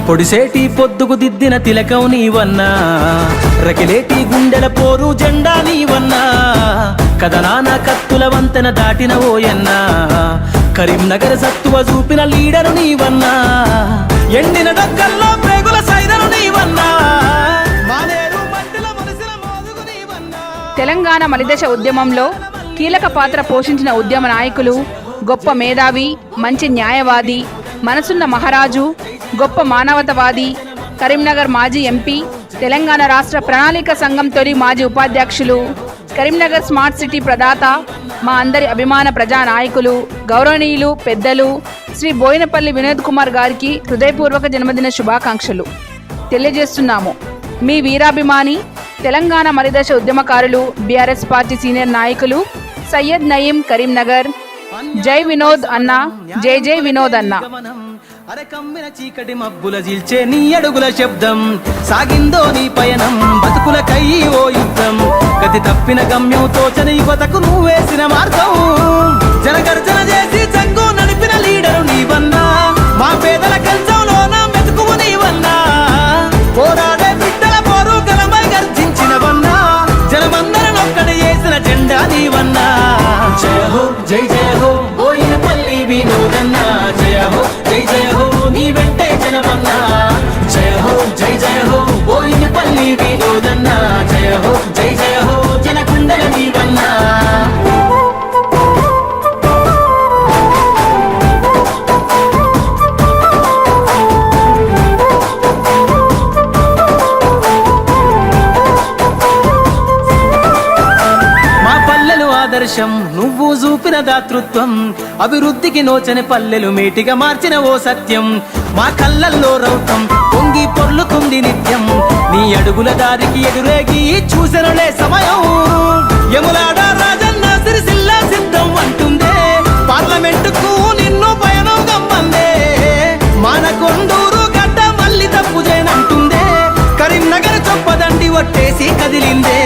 పొడిసేటి పొద్దుకు దిద్దిన తిలకం నీవన్నా, రకిలేటి గుండెల పోరు జెండా నీవన్నా, కథనాన కత్తుల వంతెన దాటిన ఓయన్నా, కరీంనగర్ సత్తువ చూపిన లీడరు నీవన్నా, ఎండిన డక్కల్లో ప్రేగుల సైదరు నీవన్నా, తెలంగాణ మలిదశ ఉద్యమంలో కీలక పాత్ర పోషించిన ఉద్యమ నాయకులు, గొప్ప మేధావి, మంచి న్యాయవాది, మనసున్న మహారాజు, గొప్ప మానవతావాది, కరీంనగర్ మాజీ ఎంపీ, తెలంగాణ రాష్ట్ర ప్రణాళిక సంఘం తొలి మాజీ ఉపాధ్యక్షులు, కరీంనగర్ స్మార్ట్ సిటీ ప్రదాత, మా అందరి అభిమాన ప్రజానాయకులు, గౌరవనీయులు పెద్దలు శ్రీ బోయినపల్లి వినోద్ కుమార్ గారికి హృదయపూర్వక జన్మదిన శుభాకాంక్షలు తెలియజేస్తున్నాము. మీ వీరాభిమాని, తెలంగాణ మలిదశ ఉద్యమకారులు, బీఆర్ఎస్ పార్టీ సీనియర్ నాయకులు సయ్యద్ నయీం, కరీంనగర్. జై వినోద్ అన్న, జై జై వినోద్ అన్న. అరకమ్మిన చీకటి మబ్బుల జిల్చే నీ అడుగుల శబ్దం, సాగిందో నీ పయనం బతుకులకై ఓ యుద్ధం, గతి తప్పిన గమ్యం తోచని బతకు నువ్వేసిన మార్గం, జనగర్జన చేసి చంగు నడిపిన లీడరు నీవన్నా, మా పేదల కంచంలోన మెతుకువు నీవన్నా, పోరాడే బిడ్డల పోరు గలమై గర్జించినవన్నా, జనమందరం ఒక్కడి చేసిన జెండా నీవన్నా. జయ హో జై జయ హో బోయినపల్లి వినోదన్నా, జయ హో జై జయ హో నీ వెంటే జనమన్నా, జయ హో జై జయ హో బోయినపల్లి వినోదన్నా, జయ హో జై జయ హో జనకుండల నీవన్నా. ఆదర్శం నువ్వు చూపిన దాతృత్వం, అభివృద్ధికి నోచని పల్లెలు మేటిగా మార్చిన ఓ సత్యం, మా కళ్ళల్లో రౌతం పొంగి పొర్లుతుంది నిత్యం, నీ అడుగుల దారికి ఎదురేగి చూసెనులే సమయం, యములాడ రాజన్న సిరిసిల్ల సిద్ధం అంటుందే, పార్లమెంటుకు నిన్ను పయనం గమ్మందే, మానకొండూరు గడ్డ మళ్ళీ తప్పు చేయనంటుందే, కరీంనగర్ చొప్పదండి ఒట్టేసి కదిలిందే,